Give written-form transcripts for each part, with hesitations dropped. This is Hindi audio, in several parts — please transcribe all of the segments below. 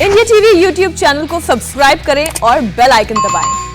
इंडिया टीवी यूट्यूब चैनल को सब्सक्राइब करें और बेल आइकन दबाएं।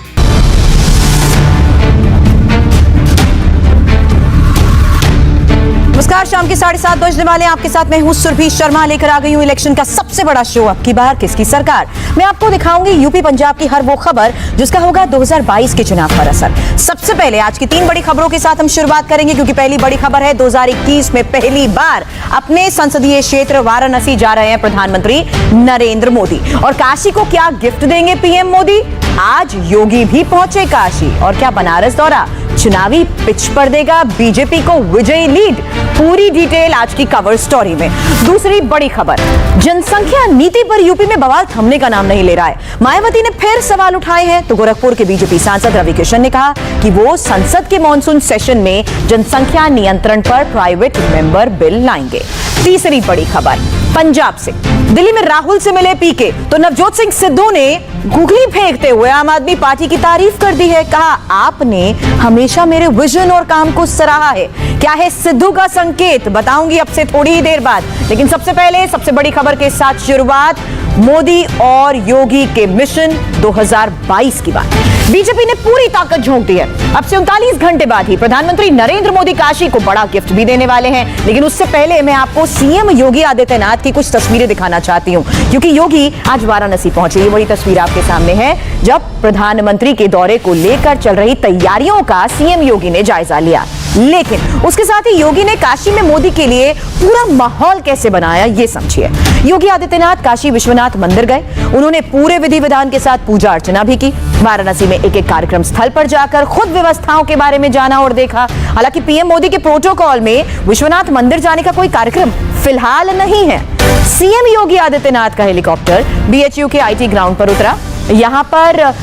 नमस्कार, शाम के 7:30 बजने वाले आपके साथ मैं हूं सुरभि शर्मा, लेकर आ गई हूं इलेक्शन का सबसे बड़ा शो। अब की बार किसकी सरकार? मैं आपको दिखाऊंगी यूपी पंजाब की हर वो खबर जिसका होगा 2022 के चुनाव पर असर। सबसे पहले आज की 3 बड़ी खबरों के साथ हम शुरुआत करेंगे, क्योंकि पहली बड़ी खबर है 2021 में पहली बार अपने संसदीय क्षेत्र वाराणसी जा रहे हैं प्रधानमंत्री नरेंद्र मोदी। और काशी को क्या गिफ्ट देंगे पीएम मोदी? आज योगी भी पहुंचे काशी। और क्या बनारस दौरा चुनावी पिच पर देगा बीजेपी को विजयी लीड? पूरी डिटेल आज की कवर स्टोरी में। दूसरी बड़ी खबर, जनसंख्या नीति पर यूपी में बवाल थमने का नाम नहीं ले रहा है। मायावती ने फिर सवाल उठाए हैं तो गोरखपुर के बीजेपी सांसद रवि किशन ने कहा कि वो संसद के मॉनसून सेशन में जनसंख्या नियंत्रण पर प्राइवेट मेंबर बिल लाएंगे। तीसरी बड़ी खबर पंजाब से, दिल्ली में राहुल से मिले पीके तो नवजोत सिंह सिद्धू ने गुगली फेंकते हुए आम आदमी पार्टी की तारीफ कर दी है। कहा, आपने हमेशा मेरे विजन और काम को सराहा है। क्या है सिद्धू का संकेत, बताऊंगी अब से थोड़ी ही देर बाद। लेकिन सबसे पहले सबसे बड़ी खबर के साथ शुरुआत, मोदी और योगी के मिशन 2022 की बात। बीजेपी ने पूरी ताकत झोंक दी है। अब से 39 घंटे बाद ही प्रधानमंत्री नरेंद्र मोदी काशी को बड़ा गिफ्ट भी देने वाले हैं। लेकिन उससे पहले मैं आपको सीएम योगी आदित्यनाथ की कुछ तस्वीरें दिखाना चाहती हूं, क्योंकि योगी आज वाराणसी पहुंचे। ये बड़ी तस्वीर आपके सामने है, जब प्रधानमंत्री के दौरे को लेकर चल रही तैयारियों का सीएम योगी ने जायजा लिया। लेकिन उसके साथ ही योगी ने काशी में मोदी के लिए पूरा माहौल कैसे बनाया, ये समझिए। योगी आदित्यनाथ काशी विश्वनाथ मंदिर गए। उन्होंने पूरे विधि विधान के साथ पूजा अर्चना भी की। वाराणसी में एक एक कार्यक्रम स्थल पर जाकर खुद व्यवस्थाओं के बारे में जाना और देखा। हालांकि पीएम मोदी के प्रोटोकॉल में विश्वनाथ मंदिर जाने का कोई कार्यक्रम फिलहाल नहीं है। सीएम योगी आदित्यनाथ का हेलीकॉप्टर बीएचयू के आईटी ग्राउंड पर उतरा। यहां पर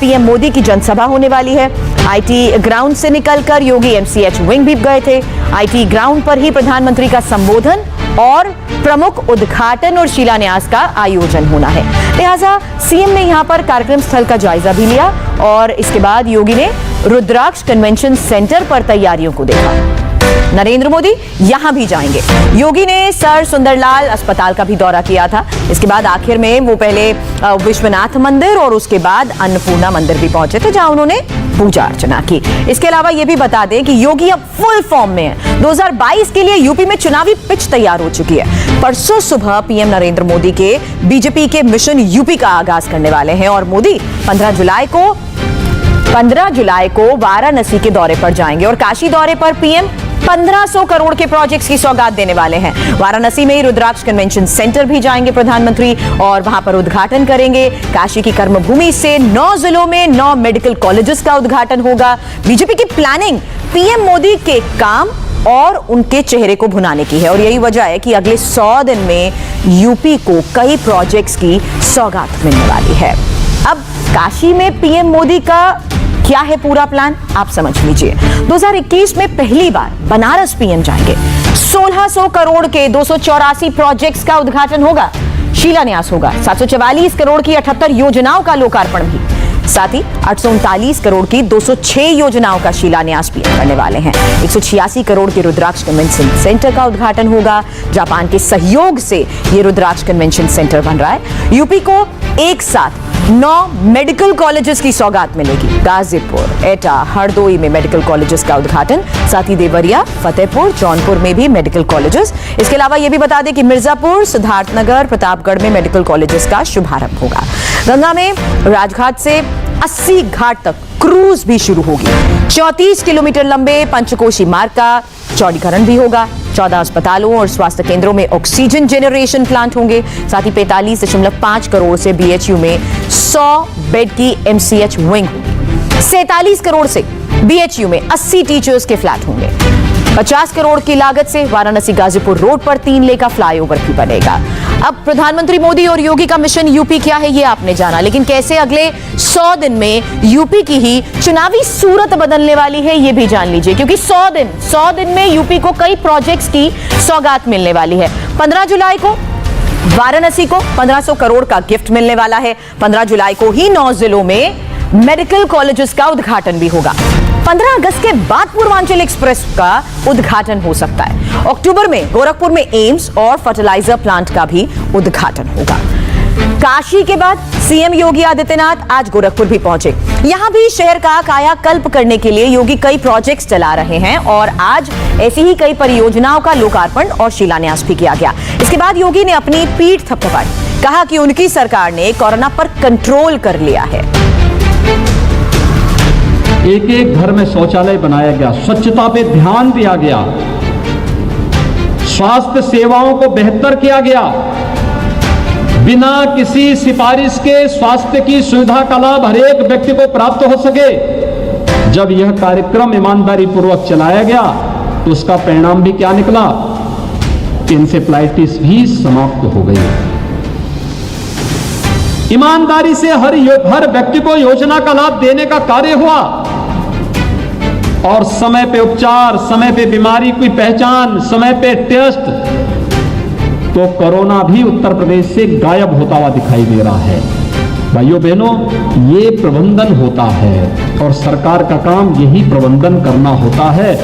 पीएम मोदी की जनसभा होने वाली है। आईटी ग्राउंड से निकलकर योगी एमसीएच विंग भी गए थे। आईटी ग्राउंड पर ही प्रधानमंत्री का संबोधन और प्रमुख उद्घाटन और शिलान्यास का आयोजन होना है। लिहाजा सीएम ने यहां पर कार्यक्रम स्थल का जायजा भी लिया और इसके बाद योगी ने रुद्राक्ष कन्वेंशन सेंटर पर तैयारियों को देखा। नरेंद्र मोदी यहां भी जाएंगे। योगी ने सर सुंदरलाल अस्पताल का भी दौरा किया था। इसके बाद आखिर में वो पहले विश्वनाथ मंदिर और उसके बाद अन्नपूर्णा मंदिर भी पहुंचे थे, जहां उन्होंने पूजा अर्चना की। इसके अलावा ये भी बता दें कि योगी अब फुल फॉर्म में है। 2022 के लिए यूपी में चुनावी पिच तैयार हो चुकी है। परसों सुबह पीएम नरेंद्र मोदी के बीजेपी के मिशन यूपी का आगाज करने वाले हैं और मोदी 15 जुलाई को वाराणसी के दौरे पर जाएंगे और काशी दौरे पर पीएम 1500 करोड़ के प्रोजेक्ट्स की सौगात देने वाले हैं। वाराणसी में ही रुद्राक्ष कन्वेंशन सेंटर भी जाएंगे प्रधानमंत्री और वहां पर उद्घाटन करेंगे। काशी की कर्मभूमि से 9 जिलों में 9 मेडिकल कॉलेजेस का उद्घाटन होगा। बीजेपी की प्लानिंग पीएम मोदी के काम और उनके चेहरे को भुनाने की है और यही वजह है कि अगले 100 दिन में यूपी को कई प्रोजेक्ट्स की सौगात मिलने वाली है। अब काशी में पीएम मोदी का क्या है पूरा प्लान, आप समझ लीजिए। 2021 में पहली बार बनारस पीएम जाएंगे। 1600 करोड़ के 284 प्रोजेक्ट्स का उद्घाटन होगा, शिलान्यास होगा। 744 करोड़ की 78 योजनाओं का लोकार्पण भी। साथ ही 839 करोड़ की 206 योजनाओं का शिलान्यास भी करने वाले हैं। 186 करोड़ के रुद्राक्ष कन्वेंशन सेंटर का उद्घाटन होगा। जापान के सहयोग से ये रुद्राक्ष कन्वेंशन सेंटर बन रहा है। यूपी को एक साथ 9 मेडिकल कॉलेजेस की सौगात मिलेगी। गाजीपुर, एटा, हरदोई में मेडिकल कॉलेजेस का उद्घाटन, साथ ही देवरिया, फतेहपुर, जौनपुर में भी मेडिकल कॉलेजेस। इसके अलावा यह भी बता दें कि मिर्जापुर, सिद्धार्थनगर, प्रतापगढ़ में मेडिकल कॉलेजेस का शुभारंभ होगा। गंगा में राजघाट से 80 घाट तक क्रूज भी शुरू होगी। 34 किलोमीटर लंबे पंचकोशी मार्ग का चौड़ीकरण भी होगा। 14 अस्पतालों और स्वास्थ्य केंद्रों में ऑक्सीजन जनरेशन प्लांट होंगे। साथ ही 45.5 करोड़ से बीएचयू में 100 बेड की एमसीएच विंग होगी। 47 करोड़ से बीएचयू में 80 टीचर्स के फ्लैट होंगे। 50 करोड़ की लागत से वाराणसी गाजीपुर रोड पर 3 लेन का फ्लाईओवर भी बनेगा। अब प्रधानमंत्री मोदी और योगी का मिशन यूपी क्या है ये आपने जाना, लेकिन कैसे अगले 100 दिन में यूपी की ही चुनावी सूरत बदलने वाली है ये भी जान लीजिए, क्योंकि 100 दिन में यूपी को कई प्रोजेक्ट्स की सौगात मिलने वाली है। 15 जुलाई को वाराणसी को 1500 करोड़ का गिफ्ट मिलने वाला है। 15 जुलाई को ही 9 जिलों में मेडिकल कॉलेजेस का उद्घाटन भी होगा। 15 अगस्त के बाद पूर्वांचल एक्सप्रेस का उद्घाटन हो सकता है। अक्टूबर में गोरखपुर में एम्स और फर्टिलाइजर प्लांट का भी उद्घाटन होगा। काशी के बाद सीएम योगी आदित्यनाथ आज गोरखपुर भी पहुंचे। यहां भी शहर का कायाकल्प करने के लिए योगी कई प्रोजेक्ट्स चला रहे हैं और आज ऐसी ही कई परियोजनाओं का लोकार्पण और शिलान्यास भी किया गया। इसके बाद योगी ने अपनी पीठ थपथपाई, कहा कि उनकी सरकार ने कोरोना पर कंट्रोल कर लिया है। एक एक घर में शौचालय बनाया गया, स्वच्छता पे ध्यान दिया गया, स्वास्थ्य सेवाओं को बेहतर किया गया, बिना किसी सिफारिश के स्वास्थ्य की सुविधा का लाभ हर एक व्यक्ति को प्राप्त हो सके। जब यह कार्यक्रम ईमानदारी पूर्वक चलाया गया तो उसका परिणाम भी क्या निकला? इंसेफ्लाइटिस भी समाप्त हो गई। ईमानदारी से हर व्यक्ति को योजना का लाभ देने का कार्य हुआ और समय पे उपचार, समय पे बीमारी की पहचान, समय पे टेस्ट, तो कोरोना भी उत्तर प्रदेश से गायब होता हुआ दिखाई दे रहा है। भाइयों बहनों, ये प्रबंधन होता है और सरकार का काम यही प्रबंधन करना होता है।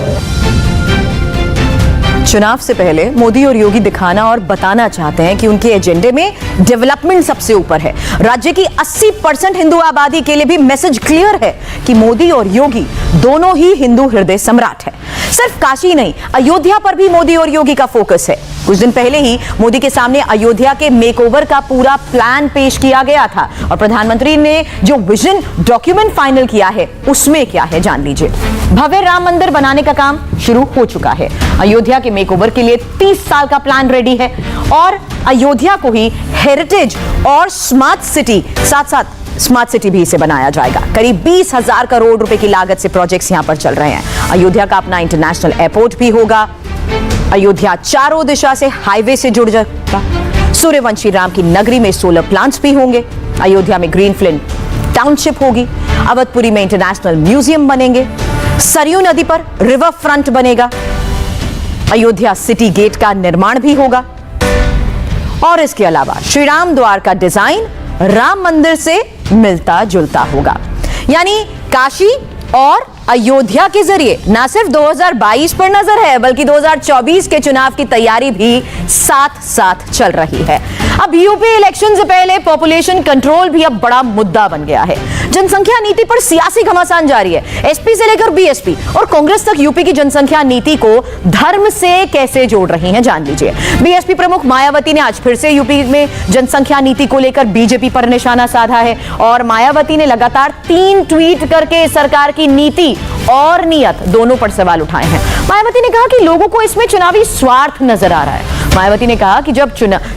चुनाव से पहले मोदी और योगी दिखाना और बताना चाहते हैं कि उनके एजेंडे में डेवलपमेंट सबसे ऊपर है। राज्य की 80% हिंदू आबादी के लिए भी मैसेज क्लियर है कि मोदी और योगी दोनों ही हिंदू हृदय सम्राट है। सिर्फ काशी नहीं, अयोध्या पर भी मोदी और योगी का फोकस है। कुछ दिन पहले ही मोदी के सामने अयोध्या के मेकओवर का पूरा प्लान पेश किया गया था और प्रधानमंत्री ने जो विजन डॉक्यूमेंट फाइनल किया है उसमें क्या है जान लीजिए। भव्य राम मंदिर बनाने का काम शुरू हो चुका है। अयोध्या के मेकओवर के लिए 30 साल का प्लान रेडी है और अयोध्या को ही हेरिटेज और स्मार्ट सिटी, साथ साथ स्मार्ट सिटी भी इसे बनाया जाएगा। करीब 20,000 करोड़ रुपए की लागत से प्रोजेक्ट्स यहां पर चल रहे हैं। अयोध्या का अपना इंटरनेशनल एयरपोर्ट भी होगा। अयोध्या चारों दिशा से हाईवे से जुड़ जाएगा। सूर्यवंशी राम की नगरी में सोलर प्लांट्स भी होंगे। अयोध्या में ग्रीनफील्ड टाउनशिप होगी। अवधपुरी में इंटरनेशनल म्यूजियम बनेंगे। सरयू नदी पर रिवर फ्रंट बनेगा। अयोध्या सिटी गेट का निर्माण भी होगा और इसके अलावा श्री राम द्वार का डिजाइन राम मंदिर से मिलता जुलता होगा। यानी काशी और अयोध्या के जरिए ना सिर्फ 2022 पर नजर है बल्कि 2024 के चुनाव की तैयारी भी साथ साथ चल रही है। अब यूपी इलेक्शन से पहले पॉपुलेशन कंट्रोल भी अब बड़ा मुद्दा बन गया है। जनसंख्या नीति पर सियासी घमासान जारी है। एसपी से लेकर बीएसपी और कांग्रेस तक यूपी की जनसंख्या नीति को धर्म से कैसे जोड़ रही हैं जान लीजिए। बीएसपी प्रमुख मायावती ने आज फिर से यूपी में जनसंख्या नीति को लेकर बीजेपी पर निशाना साधा है और मायावती ने लगातार 3 ट्वीट करके सरकार की नीति और नियत दोनों पर सवाल उठाए हैं। मायावती ने कहा कि लोगों को इसमें चुनावी स्वार्थ नजर आ रहा है। मायावती ने कहा कि जब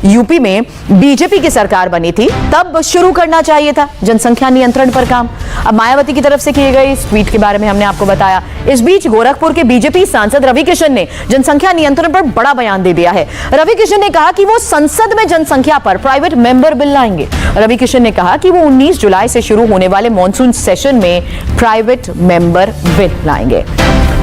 यूपी में बीजेपी की सरकार बनी थी तब शुरू करना चाहिए था जनसंख्या नियंत्रण पर काम। अब मायावती की तरफ से किए गए इस ट्वीट के बारे में हमने आपको बताया। इस बीच गोरखपुर के बीजेपी सांसद रवि किशन ने जनसंख्या नियंत्रण पर बड़ा बयान दे दिया है। रवि किशन ने कहा कि वो संसद में जनसंख्या पर प्राइवेट मेंबर बिल लाएंगे। रवि किशन ने कहा कि वो 19 जुलाई से शुरू होने वाले मॉनसून सेशन में प्राइवेट मेंबर बिल लाएंगे।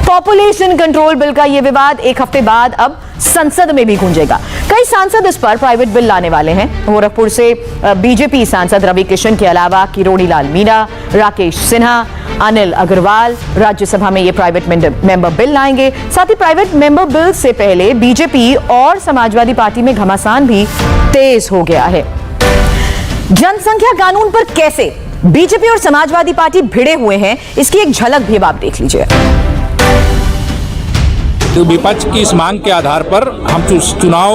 पॉपुलेशन कंट्रोल बिल का यह विवाद एक हफ्ते बाद अब संसद में भी गूंजेगा। कई सांसद इस पर प्राइवेट बिल लाने वाले हैं। गोरखपुर से बीजेपी सांसद रवि किशन के अलावा किरोड़ी लाल मीणा, राकेश सिन्हा, अनिल अग्रवाल राज्यसभा में ये प्राइवेट मेंबर बिल लाएंगे। साथ ही प्राइवेट मेंबर बिल से पहले बीजेपी और समाजवादी पार्टी में घमासान भी तेज हो गया है। जनसंख्या कानून पर कैसे बीजेपी और समाजवादी पार्टी भिड़े हुए हैं, इसकी एक झलक भी अब आप देख लीजिए। तो विपक्ष की इस मांग के आधार पर हम चुनाव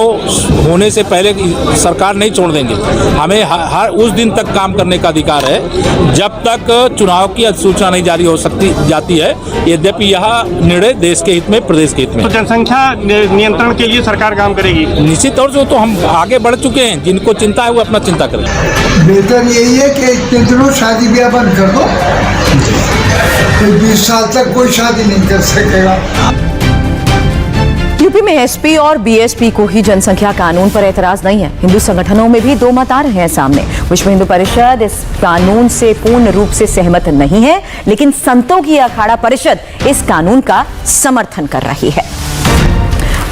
होने से पहले सरकार नहीं छोड़ देंगे। हमें हर उस दिन तक काम करने का अधिकार है जब तक चुनाव की अधिसूचना नहीं जारी हो जाती है। यद्यपि यह निर्णय देश के हित में, प्रदेश के हित में। तो जनसंख्या नियंत्रण के लिए सरकार काम करेगी निश्चित तौर से। तो हम आगे बढ़ चुके हैं। जिनको चिंता है वो अपना चिंता करें। बेहतर यही है कि कितनों शादी ब्याह बंद कर दो, 20 साल तक कोई शादी नहीं कर सकेगा। यूपी में एसपी और बीएसपी को ही जनसंख्या कानून पर एतराज नहीं है। हिंदू संगठनों में भी दो मत आ रहे हैं सामने। विश्व हिंदू परिषद इस कानून से पूर्ण रूप से सहमत नहीं है, लेकिन संतों की अखाड़ा परिषद इस कानून का समर्थन कर रही है।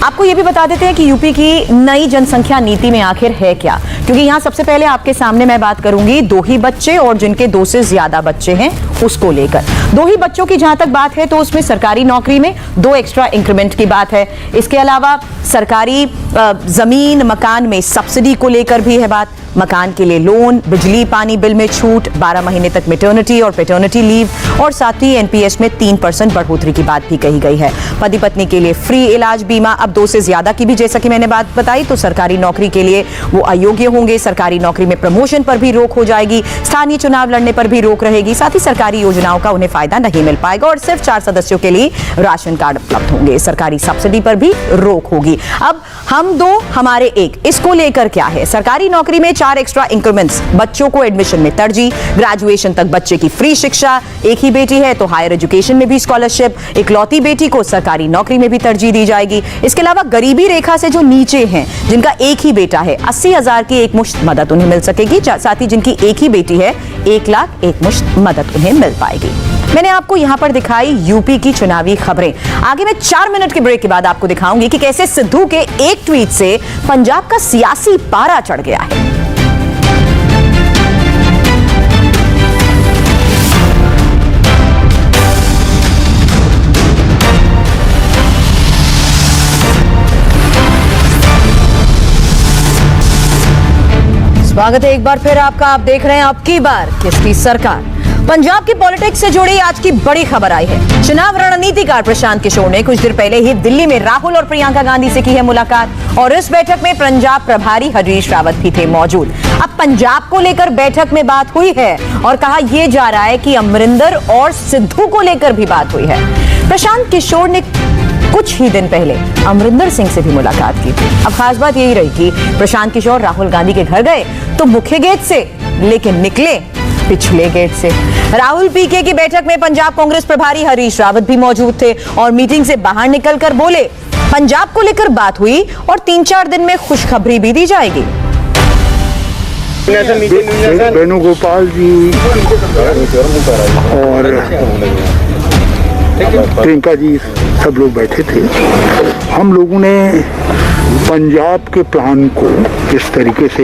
आपको यह भी बता देते हैं कि यूपी की नई जनसंख्या नीति में आखिर है क्या, क्योंकि यहां सबसे पहले आपके सामने मैं बात करूंगी 2 ही बच्चे और जिनके 2 से ज्यादा बच्चे हैं उसको लेकर। 2 ही बच्चों की जहां तक बात है तो उसमें सरकारी नौकरी में 2 एक्स्ट्रा इंक्रीमेंट की बात है। इसके अलावा सरकारी जमीन मकान में सब्सिडी को लेकर भी है बात, मकान के लिए लोन, बिजली पानी बिल में छूट, 12 महीने तक मैटरनिटी और पैटर्निटी लीव और साथ ही एनपीएस में 3% बढ़ोतरी की बात भी कही गई है। पति पत्नी के लिए फ्री इलाज बीमा, अब 2 से ज्यादा की भी जैसा कि मैंने बात बताई तो सरकारी नौकरी के लिए वो अयोग्य होंगे। सरकारी नौकरी में प्रमोशन पर भी रोक हो जाएगी, स्थानीय चुनाव लड़ने पर भी रोक रहेगी, साथ ही सरकारी योजनाओं का उन्हें फायदा नहीं मिल पाएगा और सिर्फ 4 सदस्यों के लिए राशन कार्ड उपलब्ध होंगे। सरकारी सब्सिडी पर भी रोक होगी। अब हम 2 हमारे 1, इसको लेकर क्या है? सरकारी नौकरी में 4 एक्स्ट्रा इंक्रीमेंट्स, बच्चों को एडमिशन में तरजीह, ग्रेजुएशन तक बच्चे की फ्री शिक्षा, एक ही बेटी है तो हायर एजुकेशन में भी स्कॉलरशिप, इकलौती बेटी को सरकारी नौकरी में भी तरजीह दी जाएगी। इसके अलावा गरीबी रेखा से जो नीचे हैं, जिनका एक ही बेटा है, 80,000 की एक मुश्त मदद उन्हें मिल सकेगी। साथ ही जिनकी एक ही बेटी है, 1 लाख एक मुश्त मदद उन्हें मिल पाएगी। मैंने आपको यहां पर दिखाई यूपी की चुनावी खबरें। आगे मैं 4 मिनट के ब्रेक के बाद आपको दिखाऊंगी कि कैसे सिद्धू के एक ट्वीट से पंजाब का सियासी पारा चढ़ गया है। स्वागत है एक बार फिर आपका। आप देख रहे हैं अब की बार किसकी सरकार। पंजाब की पॉलिटिक्स से जुड़ी आज की बड़ी खबर आई है। चुनाव रणनीतिकार प्रशांत किशोर ने कुछ देर पहले ही दिल्ली में राहुल और प्रियंका गांधी से की है मुलाकात और इस बैठक में पंजाब प्रभारी हरीश रावत भी थे मौजूद। अब पंजाब को लेकर बैठक में बात हुई है और कहा यह जा रहा है कि अमरिंदर और सिद्धू को लेकर भी बात हुई है। प्रशांत किशोर ने कुछ ही दिन पहले अमरिंदर सिंह से भी मुलाकात की थी। अब खास बात यही रही कि प्रशांत किशोर राहुल गांधी के घर गए तो मुख्य गेट से, लेकिन निकले पिछले गेट से। राहुल पीके की बैठक में पंजाब कांग्रेस प्रभारी हरीश रावत भी मौजूद थे और मीटिंग से बाहर निकलकर बोले पंजाब को लेकर बात हुई और 3-4 दिन में खुशखबरी भी दी जाएगी। वेणुगोपाल जी और प्रियंका जी सब लोग बैठे थे। हम लोगों ने पंजाब के प्लान को किस तरीके से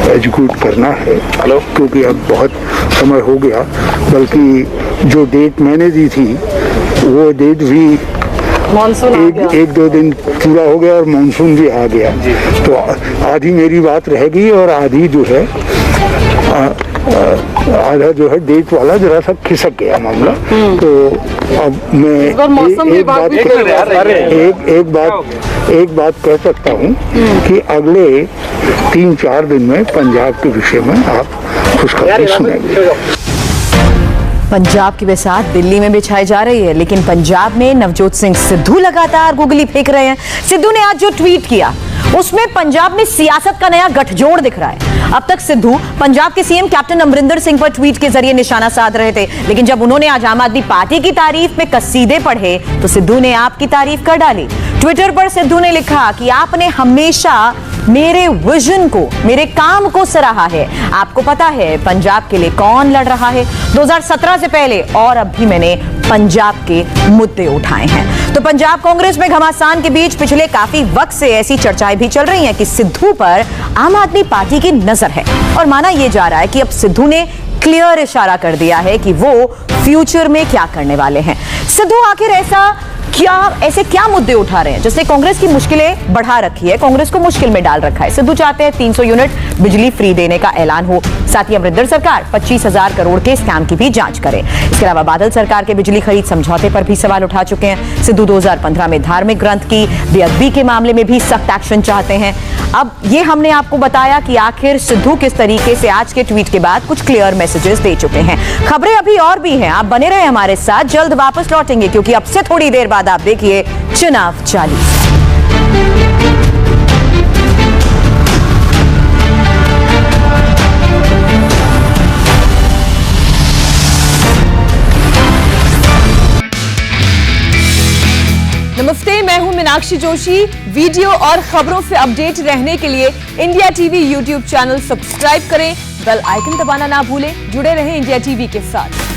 एग्जीक्यूट करना है, क्योंकि अब बहुत समय हो गया, बल्कि जो डेट मैंने दी थी वो डेट भी एक 2 दिन पूरा हो गया और मानसून भी आ गया, तो आधी मेरी बात रहेगी और आधी जो है आधा जो है डेट वाला जरा सा खिसक गया मामला। तो अब मैं एक बात कह सकता हूँ कि अगले 3-4 दिन में पंजाब के विषय में आप खुशखबरी सुनेंगे। पंजाब की बरसात दिल्ली में भी छाई जा रही है, लेकिन पंजाब में नवजोत सिंह सिद्धू लगातार गुगली फेंक रहे हैं। सिद्धू ने आज जो ट्वीट किया उसमें पंजाब में सियासत का नया गठजोड़ दिख रहा है। अब तक सिद्धू पंजाब के सीएम कैप्टन अमरिंदर सिंह पर ट्वीट के जरिए निशाना साध रहे थे, लेकिन जब उन्होंने आज आम आदमी पार्टी की तारीफ में कसीदे पढ़े तो सिद्धू ने आपकी तारीफ कर डाली। ट्विटर पर सिद्धू ने लिखा कि आपने हमेशा मेरे विजन को, मेरे काम को सराहा है। आपको पता है पंजाब के लिए कौन लड़ रहा है 2017 से पहले, और अब भी मैंने पंजाब के मुद्दे उठाए हैं। तो पंजाब कांग्रेस में घमासान के बीच पिछले काफी वक्त से ऐसी चर्चाएं भी चल रही हैं कि सिद्धू पर आम आदमी पार्टी की नजर है और माना यह जा रहा है कि अब सिद्धू ने क्लियर इशारा कर दिया है कि वो फ्यूचर में क्या करने वाले हैं। सिद्धू आखिर ऐसे क्या मुद्दे उठा रहे हैं जिसने कांग्रेस की मुश्किलें बढ़ा रखी है, कांग्रेस को मुश्किल में डाल रखा है। सिद्धू चाहते हैं 300 यूनिट बिजली फ्री देने का ऐलान हो, साथ ही अमरिंदर सरकार 25,000 करोड़ के स्कैम की भी जांच करे। इसके अलावा बादल सरकार के बिजली खरीद समझौते पर भी सवाल उठा चुके हैं। सिद्धू 2015 में धार्मिक ग्रंथ की बेअदबी के मामले में भी सख्त एक्शन चाहते हैं। अब ये हमने आपको बताया कि आखिर सिद्धू किस तरीके से आज के ट्वीट के बाद कुछ क्लियर मैसेजेस दे चुके हैं। खबरें अभी और भी हैं, आप बने रहे हमारे साथ, जल्द वापस लौटेंगे क्योंकि अब से थोड़ी देर बाद आप देखिए चुनाव 40। नमस्ते, मैं हूं मीनाक्षी जोशी। वीडियो और खबरों से अपडेट रहने के लिए India TV YouTube channel subscribe करें, बेल आइकन दबाना ना भूलें। जुड़े रहें इंडिया टीवी के साथ।